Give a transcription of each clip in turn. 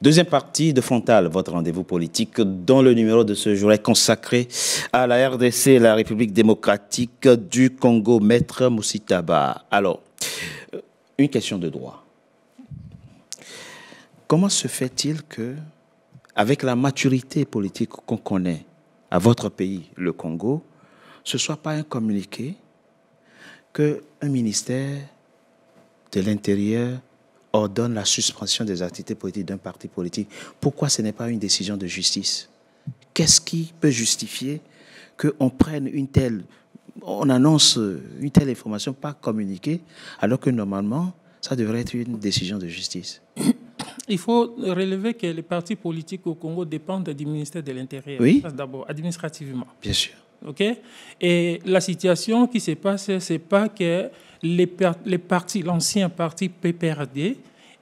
Deuxième partie de Frontal, votre rendez-vous politique, dont le numéro de ce jour est consacré à la RDC, la République démocratique du Congo, Maître Moussitaba. Alors, une question de droit. Comment se fait-il que, avec la maturité politique qu'on connaît à votre pays, le Congo, ce ne soit pas un communiqué qu'un ministère de l'Intérieur ordonne la suspension des activités politiques d'un parti politique? Pourquoi ce n'est pas une décision de justice? Qu'est-ce qui peut justifier qu'on prenne on annonce une telle information pas communiquée, alors que normalement, ça devrait être une décision de justice? Il faut relever que les partis politiques au Congo dépendent du ministère de l'Intérieur. Oui. D'abord, administrativement. Bien sûr. Okay? Et la situation qui se passe, c'est pas que les partis, l'ancien parti PPRD,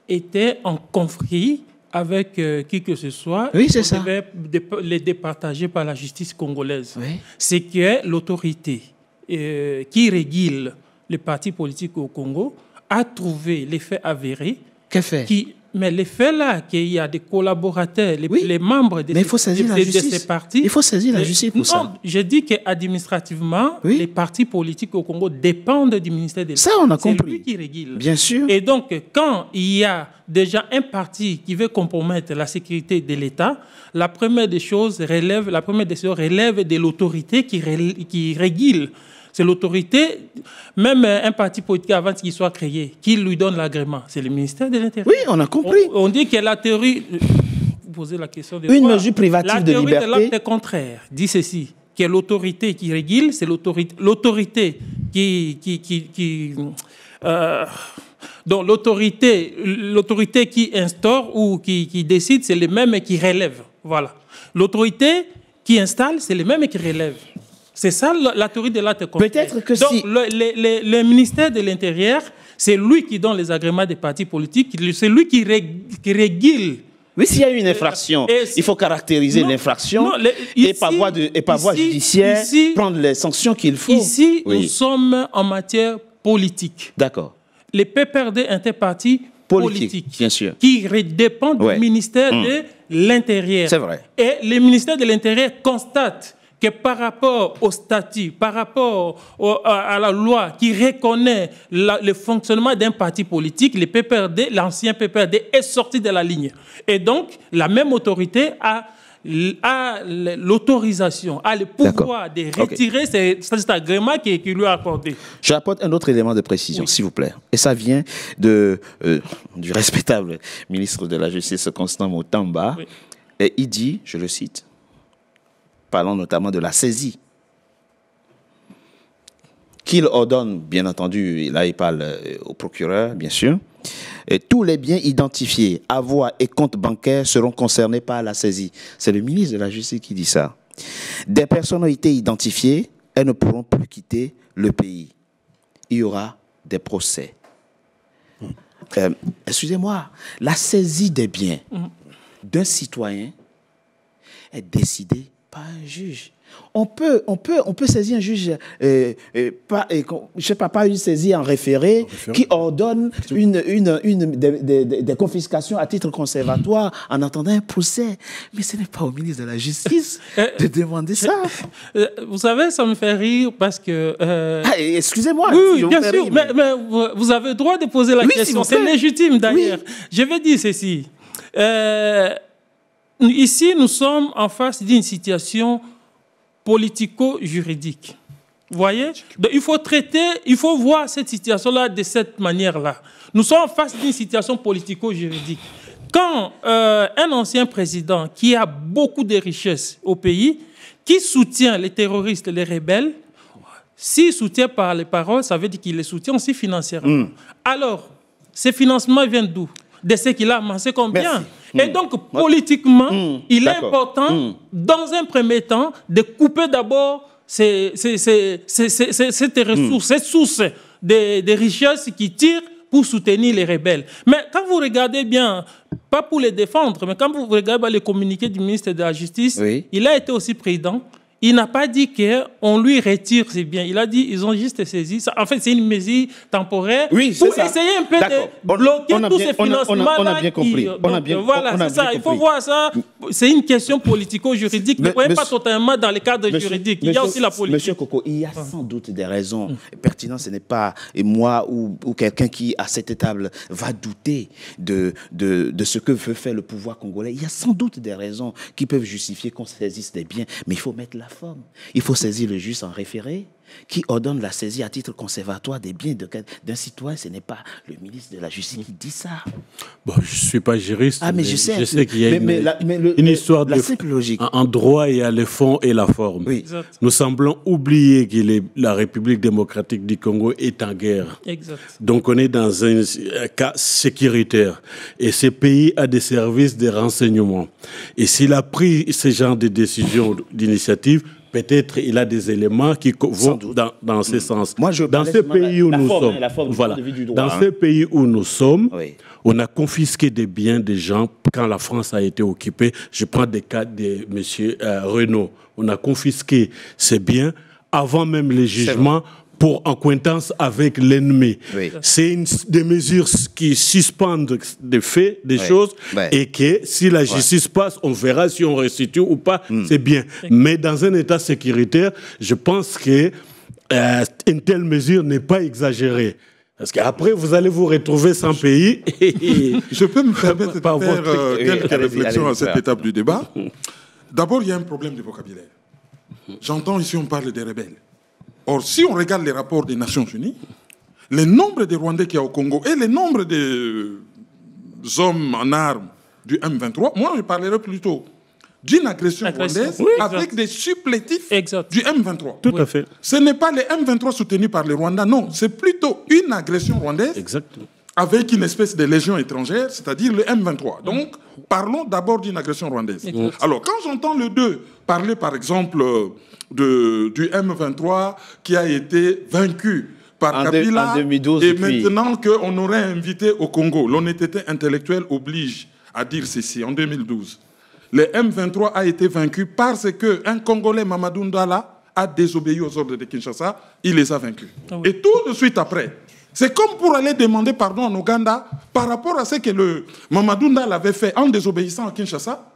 était en conflit avec qui que ce soit. Oui, c'est ça. Devait les départager par la justice congolaise. Oui. C'est que l'autorité qui régule les partis politiques au Congo a trouvé les faits avérés. Quel fait? Mais les faits là, qu'il y a des collaborateurs, les membres de ces partis... Il faut saisir la justice pour ça. Non, je dis qu'administrativement, les partis politiques au Congo dépendent du ministère de l'Intérieur. Ça, on a compris. C'est lui qui régule. Bien sûr. Et donc, quand il y a déjà un parti qui veut compromettre la sécurité de l'État, la première des choses relève de l'autorité qui régule. C'est l'autorité, même un parti politique avant qu'il soit créé, qui lui donne l'agrément. C'est le ministère de l'Intérieur. Oui, on a compris. On dit que la théorie... Vous posez la question de une mesure privative de liberté. La théorie de l'acte contraire dit ceci, que l'autorité qui régule, c'est l'autorité donc l'autorité qui instaure ou qui décide, c'est les mêmes qui relèvent. Voilà. L'autorité qui installe, c'est les mêmes qui relèvent. C'est ça la théorie de l'acte contraire. Peut-être que donc, si... le ministère de l'Intérieur, c'est lui qui donne les agréments des partis politiques, c'est lui qui régule. Oui, s'il y a une infraction, il faut caractériser l'infraction et par voie judiciaire, prendre les sanctions qu'il faut. Ici, nous sommes en matière politique. D'accord. Les PPRD est un parti politique, bien sûr, qui dépend du ministère de l'Intérieur. C'est vrai. Et le ministère de l'Intérieur constate que par rapport au statut, par rapport à la loi qui reconnaît le fonctionnement d'un parti politique, l'ancien PPRD est sorti de la ligne. Et donc, la même autorité a l'autorisation, a le pouvoir de retirer cet agrément qui lui a accordé. J'apporte un autre élément de précision, s'il vous plaît. Et ça vient du respectable ministre de la Justice, Constant Mutamba. Oui. Et il dit, je le cite, parlant notamment de la saisie, qu'il ordonne, bien entendu, là il parle au procureur, bien sûr, et tous les biens identifiés, avoirs et comptes bancaires seront concernés par la saisie. C'est le ministre de la Justice qui dit ça. Des personnalités identifiées, elles ne pourront plus quitter le pays. Il y aura des procès. Excusez-moi, la saisie des biens d'un citoyen est décidée par un juge. On peut saisir un juge, je sais pas une saisie en référé qui ordonne des confiscations à titre conservatoire en attendant un procès. Mais ce n'est pas au ministre de la Justice de demander ça. Vous savez, ça me fait rire parce que... excusez-moi. Oui, bien sûr, mais vous avez le droit de poser la question. C'est légitime d'ailleurs. Oui. Je vais dire ceci. Ici, nous sommes en face d'une situation politico-juridique. Vous voyez? Donc, il faut voir cette situation-là de cette manière-là. Nous sommes en face d'une situation politico-juridique. Quand un ancien président qui a beaucoup de richesses au pays, qui soutient les terroristes, les rebelles, s'il soutient par les paroles, ça veut dire qu'il les soutient aussi financièrement. Alors, ces financements viennent d'où? De ce qu'il a amassé comme bien. Et donc, politiquement, il est important, dans un premier temps, de couper d'abord ces ressources, ces sources de richesses qui tirent pour soutenir les rebelles. Mais quand vous regardez bien, pas pour les défendre, mais quand vous regardez les communiqués du ministre de la Justice, il a été aussi président. il n'a pas dit qu'on lui retire ses biens. Il a dit qu'ils ont juste saisi ça. En fait, c'est une mesure temporaire pour essayer un peu de bloquer tous ces financements-là. On a bien compris. Voilà, c'est ça. Il faut voir ça. C'est une question politico-juridique. Ne croyez pas totalement dans le cadre juridique. Il y a aussi la politique. Monsieur Koko, il y a sans doute des raisons pertinentes. Ce n'est pas moi ou quelqu'un qui, à cette table, va douter de ce que veut faire le pouvoir congolais. Il y a sans doute des raisons qui peuvent justifier qu'on saisisse des biens, mais il faut mettre la forme. Il faut saisir le juge en référé qui ordonne la saisie à titre conservatoire des biens d'un citoyen. Ce n'est pas le ministre de la Justice qui dit ça. Bon, je ne suis pas juriste, mais je sais qu'il y a une histoire de simple logique. En droit, il y a le fond et la forme. Oui. Nous semblons oublier que la République démocratique du Congo est en guerre. Exact. Donc on est dans un cas sécuritaire. Et ce pays a des services de renseignement. Et s'il a pris ce genre de décision, d'initiative, peut-être il a des éléments qui vont dans ce sens. Moi, dans ce pays où nous sommes, dans ce pays où nous sommes, on a confisqué des biens des gens quand la France a été occupée. Je prends des cas de M. Renault. On a confisqué ces biens avant même les jugements pour accointance avec l'ennemi. Oui. C'est des mesures qui suspendent des faits, des choses, et que si la justice passe, on verra si on restitue ou pas, c'est bien. Mais dans un état sécuritaire, je pense que une telle mesure n'est pas exagérée. Parce qu'après, vous allez vous retrouver sans pays. Je peux me permettre de faire quelques réflexions à cette étape du débat. D'abord, il y a un problème de vocabulaire. J'entends ici, on parle des rebelles. Or, si on regarde les rapports des Nations Unies, le nombre de Rwandais qu'il y a au Congo et le nombre de hommes en armes du M23, moi je parlerai plutôt d'une agression rwandaise avec des supplétifs du M23. Tout à fait. Ce n'est pas le M23 soutenu par le Rwanda, non. C'est plutôt une agression rwandaise avec une espèce de légion étrangère, c'est-à-dire le M23. Donc, parlons d'abord d'une agression rwandaise. Alors, quand j'entends le 2 parler, par exemple, du M23 qui a été vaincu par Kabila, en 2012, et maintenant qu'on aurait invité au Congo, l'honnêteté intellectuelle oblige à dire ceci, en 2012. Le M23 a été vaincu parce qu'un Congolais, Mamadou Ndala, a désobéi aux ordres de Kinshasa, il les a vaincus. Et tout de suite après, c'est comme pour aller demander pardon en Ouganda par rapport à ce que le Mamadou Ndala avait fait en désobéissant à Kinshasa.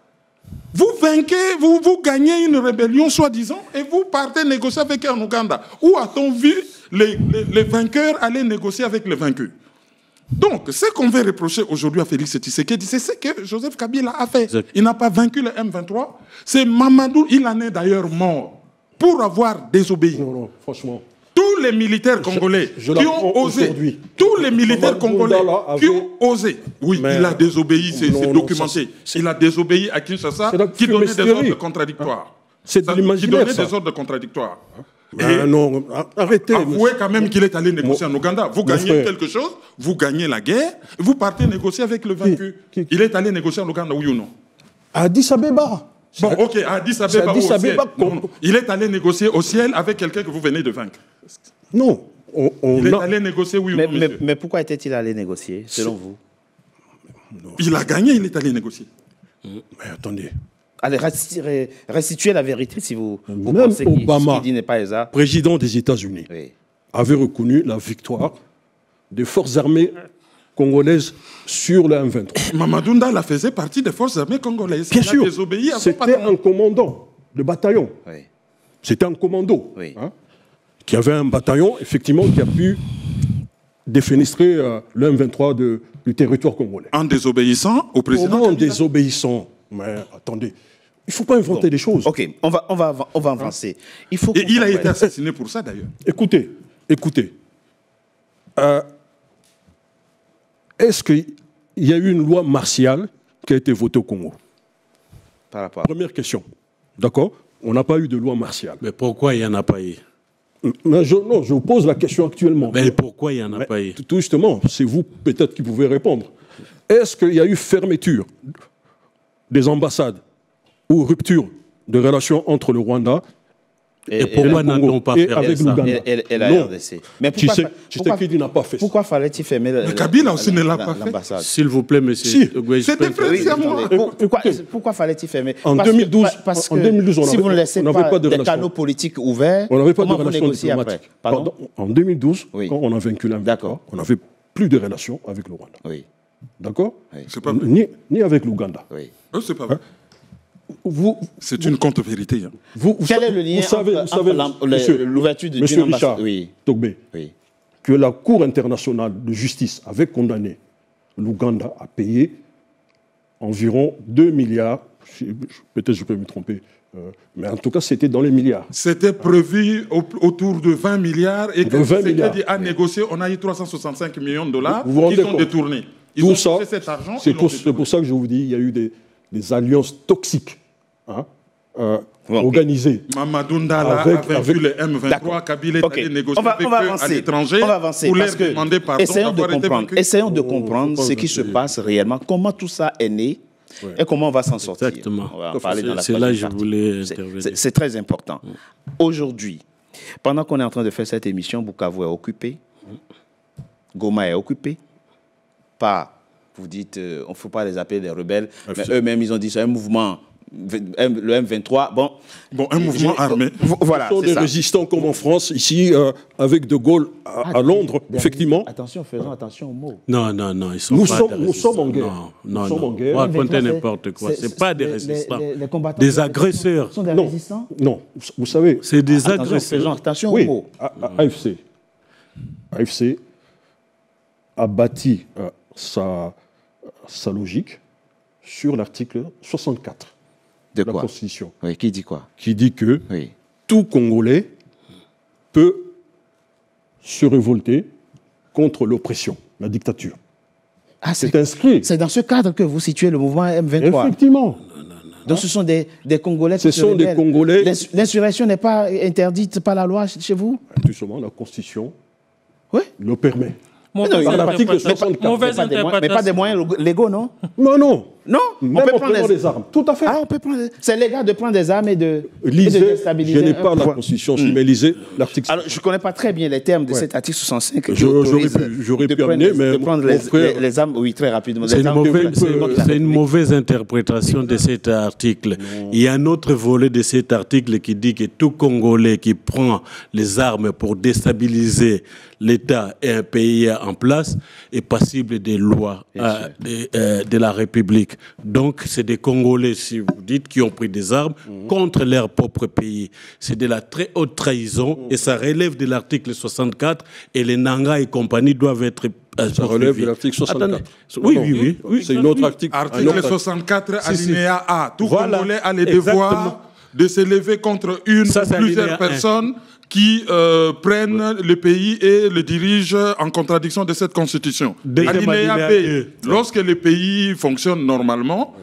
Vous vainquez, vous gagnez une rébellion soi-disant et vous partez négocier avec eux en Ouganda. Où a-t-on vu les vainqueurs aller négocier avec les vaincus? Donc, ce qu'on veut reprocher aujourd'hui à Félix Tshisekedi, c'est ce que Joseph Kabila a fait. Il n'a pas vaincu le M23. C'est Mamadou, il en est d'ailleurs mort pour avoir désobéi. Non, franchement. Tous les militaires congolais qui ont osé, tous les militaires congolais qui ont osé, oui, il a désobéi, c'est documenté. Il a désobéi à Kinshasa, qui donnait des ordres contradictoires. C'est de l'imaginaire, qui donnait des ordres contradictoires. Non, arrêtez. Avouez quand même qu'il est allé négocier en Ouganda. Vous gagnez quelque chose, vous gagnez la guerre, vous partez négocier avec le vaincu. Il est allé négocier en Ouganda, oui ou non? Addis Abeba. Bon, ok, Addis Abeba au ciel. Il est allé négocier au ciel avec quelqu'un que vous venez de vaincre. Non. Il est allé négocier, oui ou non, monsieur? Mais pourquoi était-il allé négocier, selon vous? Il a gagné, il est allé négocier. Mais attendez. Allez, restituez la vérité si vous Même pensez Obama, ce qu'il dit n'est pas exact. Président des États-Unis, avait reconnu la victoire des forces armées congolaises sur le M23. Mamadou Ndala faisait partie des forces armées congolaises. Bien sûr, c'était un commandant de bataillon. C'était un commando qui avait un bataillon, effectivement, qui a pu défenestrer le M23 du territoire congolais. En désobéissant au président? En désobéissant. Mais attendez, il ne faut pas inventer des choses. Ok, on va avancer. Il a été assassiné pour ça, d'ailleurs. Écoutez. Est-ce qu'il y a eu une loi martiale qui a été votée au Congo? Par rapport. Première question. D'accord? On n'a pas eu de loi martiale. Mais pourquoi il n'y en a pas eu? Non, je vous pose la question actuellement. Mais pourquoi il n'y en a pas eu? Tout justement, c'est vous peut-être qui pouvez répondre. Est-ce qu'il y a eu fermeture des ambassades ou rupture de relations entre le Rwanda Et pourquoi n'a-t-on pas fait avec ça? Et la RDC. Mais Tshisekedi n'a pas fait ça. Pourquoi fallait-il fermer Kabila aussi ne l'a pas fait. S'il vous plaît, monsieur. C'était précisément. Pourquoi fallait-il fermer? En 2012, si vous ne laissez pas des canaux politiques ouverts, on n'avait pas de comment vous relations négociez après? diplomatiques. En 2012, quand on a vaincu l'M23, on n'avait plus de relations avec le Rwanda. Oui. D'accord? C'est pas vrai. Ni avec l'Ouganda. Oui. C'est pas vrai. C'est une contre-vérité. Quel est le lien entre l'ouverture de Monsieur Richard Togbé, oui, que la Cour internationale de justice avait condamné l'Ouganda à payer environ 2 milliards, peut-être je peux me tromper, mais en tout cas c'était dans les milliards. C'était prévu autour de 20 milliards et que Tshisekedi a négocié, on a eu 365 millions de dollars qui sont détournés. Tout ça, c'est pour ça que je vous dis, il y a eu des alliances toxiques organisées. Mamadou Ndala a vaincu le M23, Kabila est allé négocier avec eux à l'étranger pour leur demander pardon d'avoir été vaincu. Essayons de comprendre ce qui se passe réellement, comment tout ça est né et comment on va s'en sortir. Exactement. On va en parler dans la c'est là que je voulais intervenir. C'est très important. Aujourd'hui, pendant qu'on est en train de faire cette émission, Bukavu est occupé, Goma est occupé, vous dites, on ne faut pas les appeler des rebelles, mais eux-mêmes, ils ont dit c'est un mouvement, le M23, bon, un mouvement armé. Voilà, ce sont des résistants comme en France, ici, avec De Gaulle à Londres, effectivement. Attention, faisons attention aux mots. Non, ils sont nous pas sommes en guerre. Non, sommes en guerre. Vous racontez n'importe quoi. Ce n'est pas des résistants. Les combattants des agresseurs. Sont des résistants? Non, vous savez. C'est des agresseurs. Faisons attention aux mots. AFC a bâti sa logique sur l'article 64 de la Constitution. Oui, qui dit quoi? Qui dit que tout Congolais peut se révolter contre l'oppression, la dictature. Ah, c'est inscrit. C'est dans ce cadre que vous situez le mouvement M23. Effectivement. Donc ce sont des Congolais. Ce sont des Congolais. L'insurrection n'est pas interdite par la loi chez vous? Justement, la Constitution le permet. L'article 64. Mais pas des moyens légaux, non? Non. Non, on peut prendre des armes. Tout à fait. Ah, on peut prendre. C'est légal de prendre des armes et de déstabiliser. Je n'ai pas la Constitution, mais lisez l'article. Alors, je ne connais pas très bien les termes de cet article 65. J'aurais pu amener, mais de prendre les armes, oui, très rapidement. C'est une mauvaise interprétation de cet article. Il y a un autre volet de cet article qui dit que tout Congolais qui prend les armes pour déstabiliser l'État et un pays en place est passible des lois de la République. Donc, c'est des Congolais, si vous dites, qui ont pris des armes contre leur propre pays. C'est de la très haute trahison et ça relève de l'article 64 et les Nanga et compagnie doivent être... ça relève de l'article 64. Oui. C'est une autre article. Article 64, alinéa A. Tout Congolais a le devoir de s'élever contre une ou plusieurs personnes qui prennent le pays et le dirigent en contradiction de cette constitution. Alinéa B. Lorsque le pays fonctionne normalement,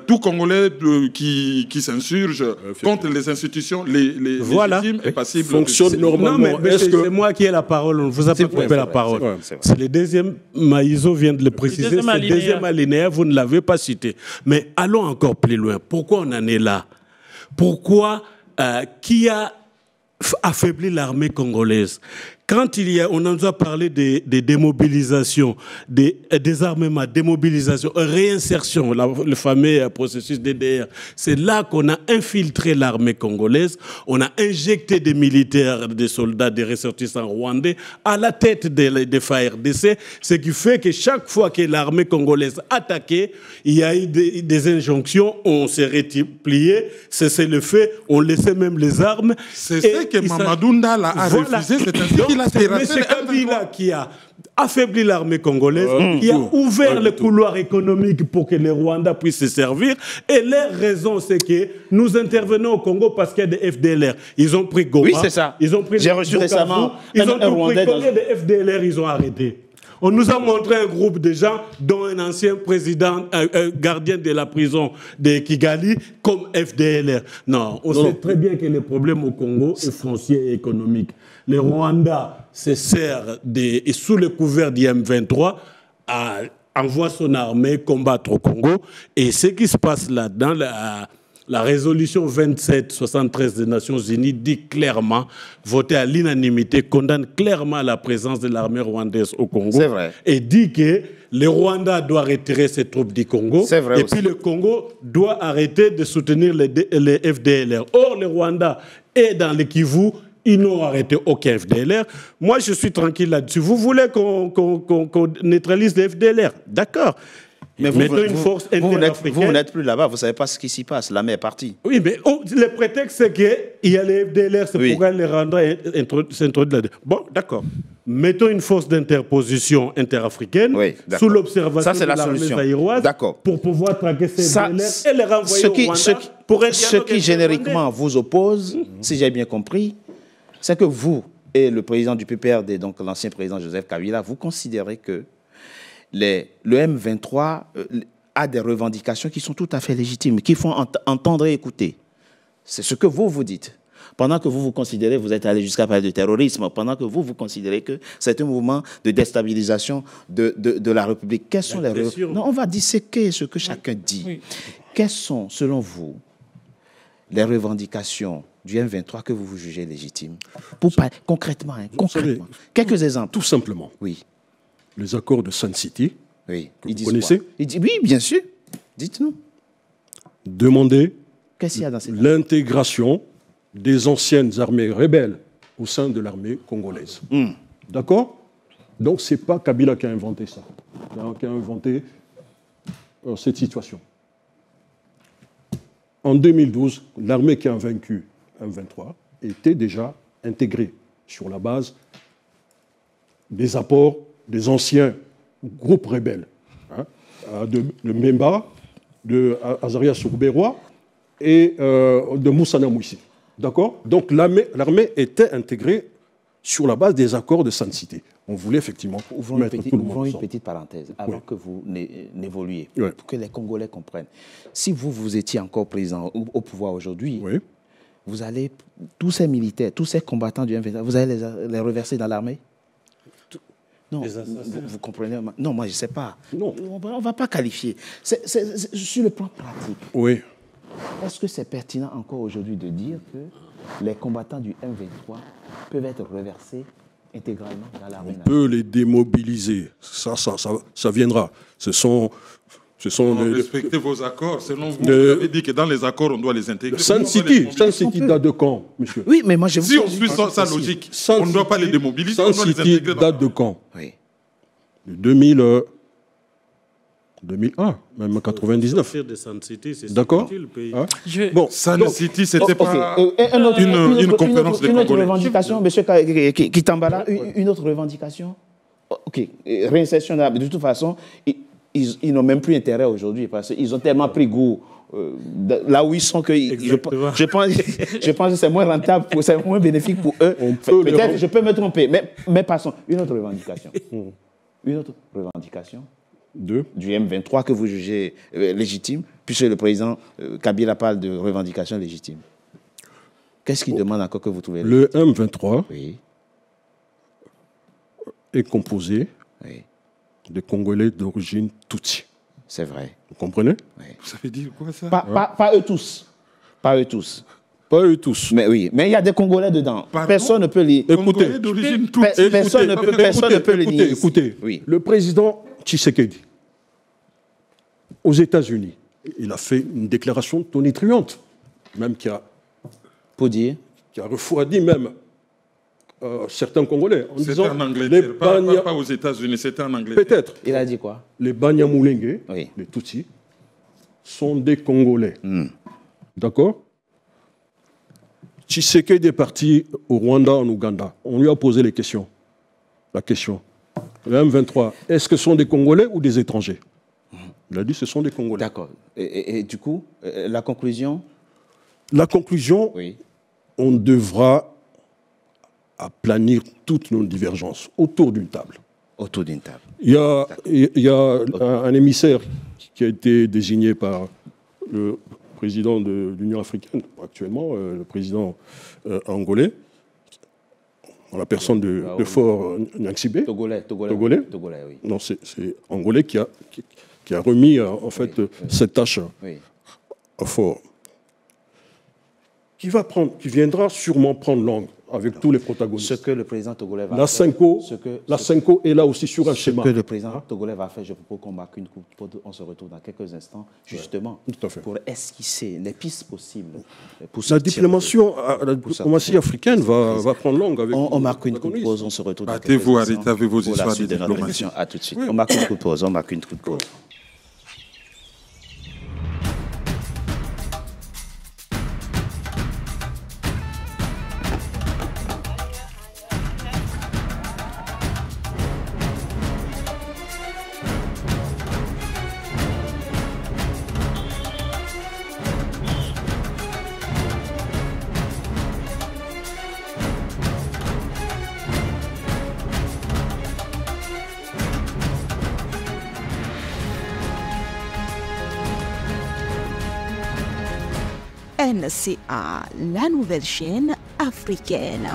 tout Congolais qui s'insurge contre les institutions légitimes est passible. Fonctionne normalement. Non, mais c'est moi qui ai la parole. On vous a pas coupé la parole. C'est le deuxième. Maïso vient de le préciser. C'est le deuxième alinéa. Vous ne l'avez pas cité. Mais allons encore plus loin. Pourquoi on en est là? Pourquoi qui a affaibli l'armée congolaise? Quand on nous a parlé des démobilisations, des désarmements, démobilisation, réinsertion, le fameux processus DDR, c'est là qu'on a infiltré l'armée congolaise, on a injecté des militaires, des soldats, des ressortissants rwandais à la tête des FARDC, ce qui fait que chaque fois que l'armée congolaise attaquait, il y a eu des injonctions, on s'est replié, c'est le fait, on laissait même les armes. C'est ce que Mamadou Ndala a refusé, c'est ainsi qu'il a terrassé. C'est Kabila qui a affaibli l'armée congolaise, qui a ouvert le couloir économique pour que les Rwandais puissent se servir. Et leur raison, c'est que nous intervenons au Congo parce qu'il y a des FDLR. Ils ont pris Goma. Oui, c'est ça. J'ai reçu récemment ils ont pris combien de FDLR ils ont arrêté? On nous a montré un groupe de gens, dont un ancien président, gardien de la prison de Kigali, comme FDLR. Non, on sait très bien que le problème au Congo est foncier et économique. Les Rwandais se servent et sous le couvert du M23 envoie son armée combattre au Congo. Et ce qui se passe là-dedans, La résolution 2773 des Nations Unies dit clairement, votée à l'unanimité, condamne clairement la présence de l'armée rwandaise au Congo. C'est vrai. Et dit que le Rwanda doit retirer ses troupes du Congo. C'est vrai et aussi. puis le Congo doit arrêter de soutenir les FDLR. Or, le Rwanda est dans le Kivu. Ils n'ont arrêté aucun FDLR. Moi, je suis tranquille là-dessus. Vous voulez qu'on neutralise les FDLR? D'accord. Mais vous n'êtes plus là-bas, vous ne savez pas ce qui s'y passe. L'armée est partie. Oui, mais le prétexte, c'est qu'il y a les FDLR, c'est pourquoi les Rwandais s'introduisent là-dedans. Bon, d'accord. Mettons une force d'interposition interafricaine sous l'observation de l'armée zaïroise pour pouvoir traquer ces FDLR et les renvoyer au Rwanda. Ce qui génériquement vous oppose, si j'ai bien compris, c'est que vous et le président du PPRD, donc l'ancien président Joseph Kabila, vous considérez que le M23 a des revendications qui sont tout à fait légitimes, qui font entendre et écouter. C'est ce que vous dites. Pendant que vous considérez, vous êtes allé jusqu'à parler de terrorisme, pendant que vous considérez que c'est un mouvement de déstabilisation de la République. Quelles sont Non, on va disséquer ce que chacun dit. Oui. Quelles sont, selon vous, les revendications du M23 que vous jugez légitimes? Concrètement, concrètement. Quelques exemples. Tout simplement. Oui. Les accords de Sun City, que vous connaissez? Oui, bien sûr. Dites-nous. Demander l'intégration des anciennes armées rebelles au sein de l'armée congolaise. D'accord? Donc, ce n'est pas Kabila qui a inventé ça, qui a inventé cette situation. En 2012, l'armée qui a vaincu M23 était déjà intégrée sur la base des apports des anciens groupes rebelles, de Mbemba, de Azaria Sourberois et de Moussana Mouissi. D'accord? Donc l'armée était intégrée sur la base des accords de Sun City. On voulait effectivement mettre tout le monde ensemble. Ouvrons une petite parenthèse avant que vous n'évoluiez, pour que les Congolais comprennent. Si vous étiez encore président au pouvoir aujourd'hui, vous allez, tous ces militaires, tous ces combattants du M23, vous allez les reverser dans l'armée? Non, vous comprenez? Non, moi je ne sais pas. Non. On ne va pas qualifier. C'est sur le plan pratique. Oui. Est-ce que c'est pertinent encore aujourd'hui de dire que les combattants du M23 peuvent être reversés intégralement dans l'armée? On peut les démobiliser. Ça viendra. Respectez vos accords. Selon vous, vous avez dit que dans les accords, on doit les intégrer. Sun City date de quand, monsieur? Oui, mais moi, si on suit sa logique, on ne doit pas les démobiliser, on doit les intégrer. Sun City date de quand? Oui. De 2001, même 99. D'accord? Bon, Sun City, c'était pas une conférence de Congolais. Une autre revendication, M. Kitambala, une autre revendication? OK, réinsertion, de toute façon, ils n'ont même plus intérêt aujourd'hui parce qu'ils ont tellement pris goût là où ils sont que je pense que c'est moins rentable, c'est moins bénéfique pour eux. Peut-être, je peux me tromper, mais passons. Une autre revendication. Une autre revendication du M23 que vous jugez légitime, puisque le président Kabila parle de revendications légitimes. Qu'est-ce qu'il demande encore que vous trouvez légitime? Le M23 est composé de Congolais d'origine Tutsi. C'est vrai. Vous comprenez? Ça veut dire quoi, ça? Pas eux tous. Pas eux tous. Pas eux tous. Mais oui, mais il y a des Congolais dedans. Personne ne peut les... Écoutez, personne ne peut les nier. Écoutez, le président Tshisekedi, aux États-Unis, il a fait une déclaration tonitruante, même qui a refroidi même certains Congolais. C'était en Angleterre, pas aux États-Unis, c'était en Angleterre. Peut-être. Il a dit quoi? Les Banyamulenge, les Tutsis, sont des Congolais. D'accord? Tshisekedi est parti au Rwanda, en Ouganda. On lui a posé la question. Le M23, est-ce que ce sont des Congolais ou des étrangers? Il a dit ce sont des Congolais. D'accord. Et du coup, la conclusion? La conclusion, on devra aplanir toutes nos divergences autour d'une table. Autour d'une table. Il y a un émissaire qui a été désigné par le président de l'Union africaine, actuellement, le président angolais, en la personne de Faure Gnassingbé. Togolais, oui. Non, c'est angolais qui a remis en fait cette tâche à Faure. qui viendra sûrement prendre langue avec tous les protagonistes. Ce que le président togolais va faire. La Senko est là aussi sur un schéma. Ce que le président togolais va faire, je propose qu'on marque une coupe. On se retrouve dans quelques instants, justement, pour esquisser les pistes possibles. La diplomatie africaine va prendre langue avec on marque une coupe de pause, on se retrouve dans quelques instants. Battez-vous, arrêtez avec vos histoires de diplomatie. À tout de suite. Oui. On marque une coupe de pause, NCA, la nouvelle chaîne africaine.